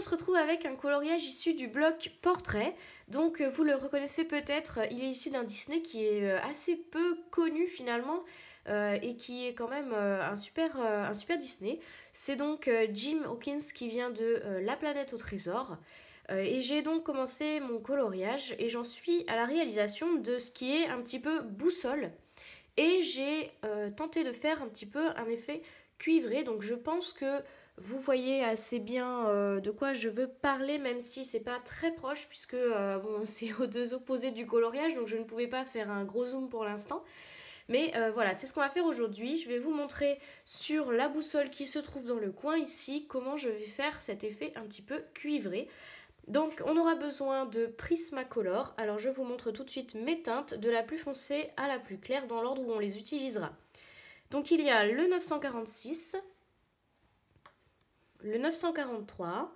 on se retrouve avec un coloriage issu du bloc Portrait. Donc vous le reconnaissez peut-être, il est issu d'un Disney qui est assez peu connu finalement et qui est quand même un super Disney. C'est donc Jim Hawkins qui vient de La planète au trésor. Et j'ai donc commencé mon coloriage et j'en suis à la réalisation de ce qui est un petit peu boussole. Et j'ai tenté de faire un petit peu un effet cuivré. Donc je pense que vous voyez assez bien de quoi je veux parler, même si c'est pas très proche, puisque bon, c'est aux deux opposés du coloriage, donc je ne pouvais pas faire un gros zoom pour l'instant. Mais voilà, c'est ce qu'on va faire aujourd'hui. Je vais vous montrer sur la boussole qui se trouve dans le coin ici, comment je vais faire cet effet un petit peu cuivré. Donc on aura besoin de Prismacolor. Alors je vous montre tout de suite mes teintes, de la plus foncée à la plus claire dans l'ordre où on les utilisera. Donc il y a le 946, le 943,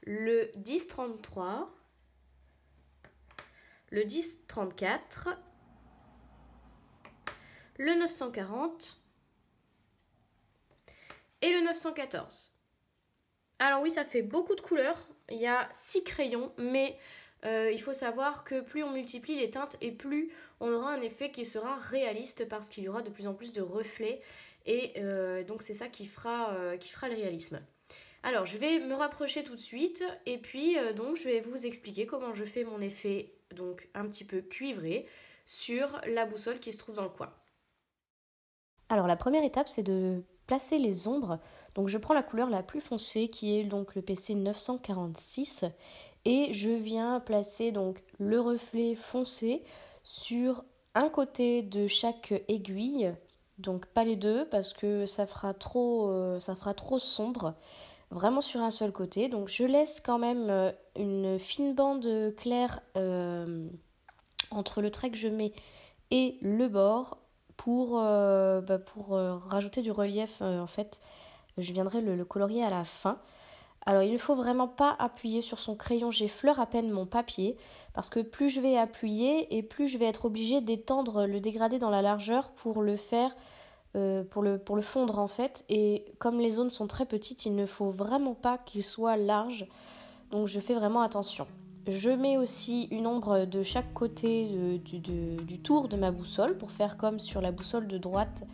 le 1033, le 1034, le 940 et le 914. Alors oui, ça fait beaucoup de couleurs, il y a 6 crayons, mais il faut savoir que plus on multiplie les teintes et plus on aura un effet qui sera réaliste parce qu'il y aura de plus en plus de reflets et donc c'est ça qui fera le réalisme. Alors je vais me rapprocher tout de suite et puis donc je vais vous expliquer comment je fais mon effet donc un petit peu cuivré sur la boussole qui se trouve dans le coin. Alors la première étape c'est de placer les ombres. Donc je prends la couleur la plus foncée qui est donc le PC 946 et je viens placer donc le reflet foncé sur un côté de chaque aiguille, donc pas les deux parce que ça fera trop sombre, vraiment sur un seul côté. Donc je laisse quand même une fine bande claire entre le trait que je mets et le bord pour rajouter du relief en fait. Je viendrai le colorier à la fin. Alors il ne faut vraiment pas appuyer sur son crayon, j'effleure à peine mon papier parce que plus je vais appuyer et plus je vais être obligée d'étendre le dégradé dans la largeur pour le faire, pour le fondre en fait. Et comme les zones sont très petites, il ne faut vraiment pas qu'il soit large, donc je fais vraiment attention. Je mets aussi une ombre de chaque côté du tour de ma boussole pour faire comme sur la boussole de droite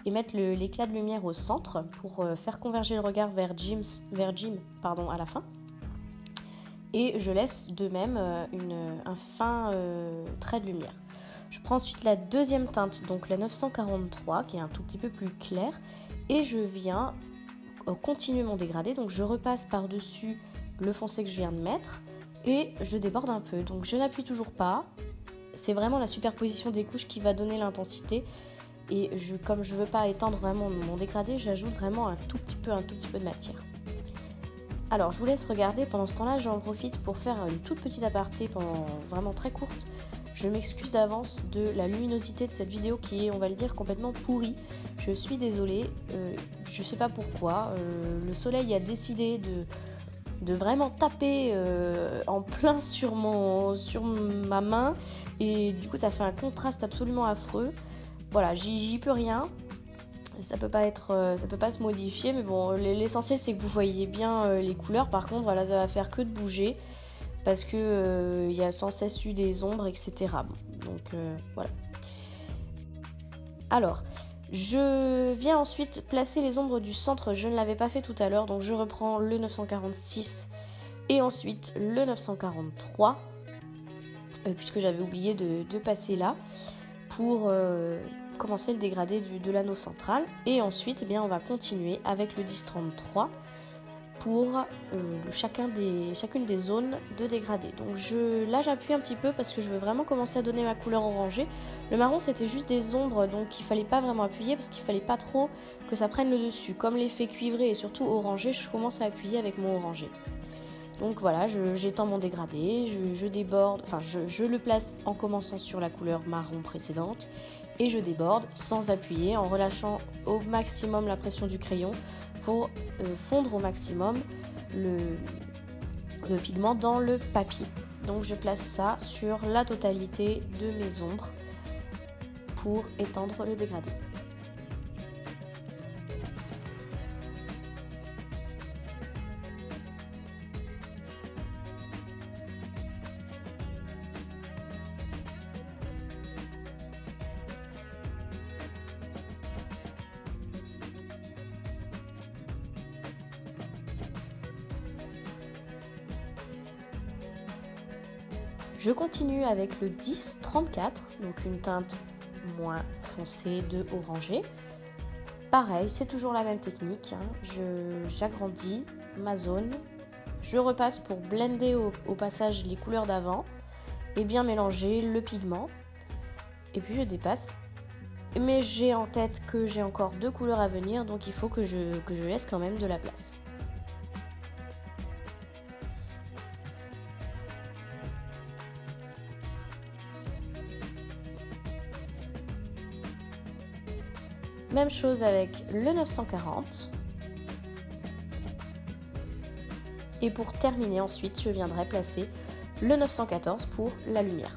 et mettre l'éclat de lumière au centre pour faire converger le regard vers Jim à la fin. Et je laisse de même un fin trait de lumière. Je prends ensuite la deuxième teinte, donc la 943, qui est un tout petit peu plus claire, et je viens continuer mon dégradé. Donc je repasse par-dessus le foncé que je viens de mettre et je déborde un peu. Donc je n'appuie toujours pas. C'est vraiment la superposition des couches qui va donner l'intensité. Et comme je ne veux pas étendre vraiment mon dégradé, j'ajoute vraiment un tout petit peu de matière. Alors je vous laisse regarder, pendant ce temps-là j'en profite pour faire une toute petite aparté vraiment très courte. Je m'excuse d'avance de la luminosité de cette vidéo qui est, on va le dire, complètement pourrie. Je suis désolée, je sais pas pourquoi, le soleil a décidé de vraiment taper en plein sur ma main et du coup ça fait un contraste absolument affreux. Voilà, j'y peux rien, ça peut pas se modifier, mais bon, l'essentiel c'est que vous voyez bien les couleurs. Par contre, voilà, ça va faire que de bouger parce que y a sans cesse eu des ombres, etc. Bon, donc voilà. Alors, je viens ensuite placer les ombres du centre. Je ne l'avais pas fait tout à l'heure, donc je reprends le 946 et ensuite le 943 puisque j'avais oublié de passer là pour commencer le dégradé de l'anneau central. Et ensuite, eh bien, on va continuer avec le 1033 pour chacune des zones de dégradé. Donc là, j'appuie un petit peu parce que je veux vraiment commencer à donner ma couleur orangée. Le marron, c'était juste des ombres, donc il fallait pas vraiment appuyer parce qu'il fallait pas trop que ça prenne le dessus. Comme l'effet cuivré et surtout orangé, je commence à appuyer avec mon orangé. Donc voilà, j'étends mon dégradé, je déborde, enfin je le place en commençant sur la couleur marron précédente et je déborde sans appuyer en relâchant au maximum la pression du crayon pour fondre au maximum le pigment dans le papier. Donc je place ça sur la totalité de mes ombres pour étendre le dégradé. Je continue avec le 10-34, donc une teinte moins foncée de orangé. Pareil, c'est toujours la même technique, hein. J'agrandis ma zone, je repasse pour blender au passage les couleurs d'avant et bien mélanger le pigment. Et puis je dépasse. Mais j'ai en tête que j'ai encore 2 couleurs à venir, donc il faut que je laisse quand même de la place. Même chose avec le 940. Et pour terminer ensuite, je viendrai placer le 914 pour la lumière.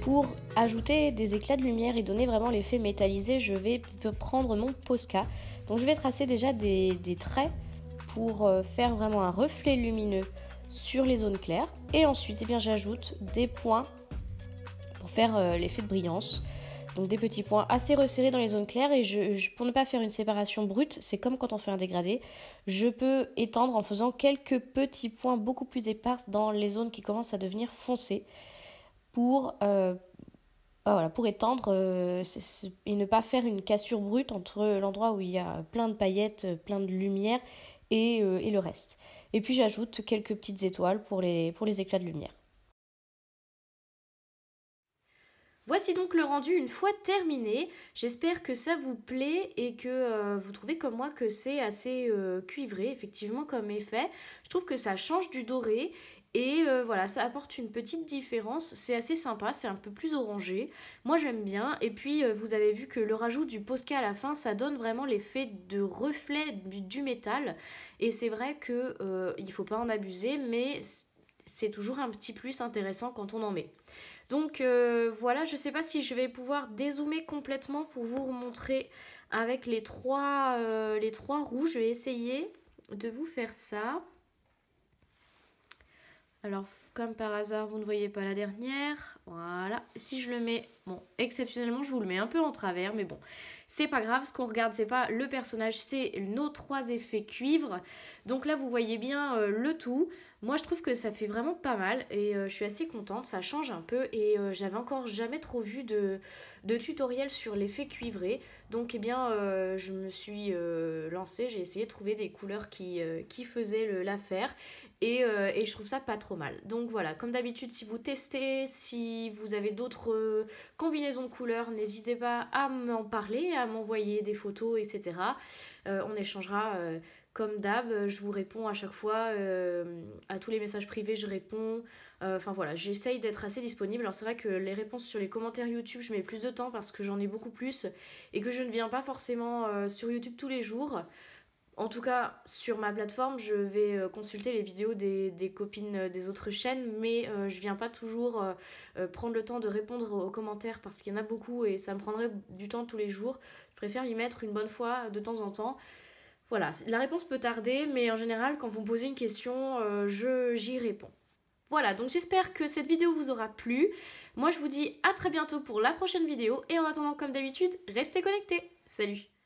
Pour ajouter des éclats de lumière et donner vraiment l'effet métallisé, je vais prendre mon Posca. Donc je vais tracer déjà des traits pour faire vraiment un reflet lumineux sur les zones claires. Et ensuite, j'ajoute des points pour faire l'effet de brillance. Donc des petits points assez resserrés dans les zones claires. Et pour ne pas faire une séparation brute, c'est comme quand on fait un dégradé, je peux étendre en faisant quelques petits points beaucoup plus épars dans les zones qui commencent à devenir foncées. Pour étendre et ne pas faire une cassure brute entre l'endroit où il y a plein de paillettes, plein de lumière et le reste. Et puis j'ajoute quelques petites étoiles pour les éclats de lumière. Voici donc le rendu une fois terminé. J'espère que ça vous plaît et que vous trouvez comme moi que c'est assez cuivré effectivement comme effet. Je trouve que ça change du doré. Et voilà, ça apporte une petite différence, c'est assez sympa, c'est un peu plus orangé, moi j'aime bien. Et puis vous avez vu que le rajout du Posca à la fin, ça donne vraiment l'effet de reflet du métal. Et c'est vrai qu'il ne faut pas en abuser, mais c'est toujours un petit plus intéressant quand on en met. Donc voilà, je ne sais pas si je vais pouvoir dézoomer complètement pour vous montrer avec les trois rouges. Je vais essayer de vous faire ça. Alors, comme par hasard, vous ne voyez pas la dernière. Voilà. Si je le mets, bon, exceptionnellement, je vous le mets un peu en travers, mais bon, c'est pas grave. Ce qu'on regarde, c'est pas le personnage, c'est nos 3 effets cuivre. Donc là, vous voyez bien le tout. Moi, je trouve que ça fait vraiment pas mal et je suis assez contente. Ça change un peu et j'avais encore jamais trop vu de tutoriel sur l'effet cuivré. Donc, eh bien, je me suis lancée. J'ai essayé de trouver des couleurs qui faisaient l'affaire. Et je trouve ça pas trop mal. Donc voilà, comme d'habitude, si vous testez, si vous avez d'autres combinaisons de couleurs, n'hésitez pas à m'en parler, à m'envoyer des photos, etc. On échangera comme d'hab. Je vous réponds à chaque fois. À tous les messages privés, je réponds. Enfin voilà, j'essaye d'être assez disponible. Alors c'est vrai que les réponses sur les commentaires YouTube, je mets plus de temps parce que j'en ai beaucoup plus et que je ne viens pas forcément sur YouTube tous les jours. En tout cas, sur ma plateforme, je vais consulter les vidéos des copines des autres chaînes, mais je viens pas toujours prendre le temps de répondre aux commentaires parce qu'il y en a beaucoup et ça me prendrait du temps tous les jours. Je préfère m'y mettre une bonne fois de temps en temps. Voilà, la réponse peut tarder, mais en général, quand vous me posez une question, j'y réponds. Voilà, donc j'espère que cette vidéo vous aura plu. Moi, je vous dis à très bientôt pour la prochaine vidéo et en attendant, comme d'habitude, restez connectés. Salut!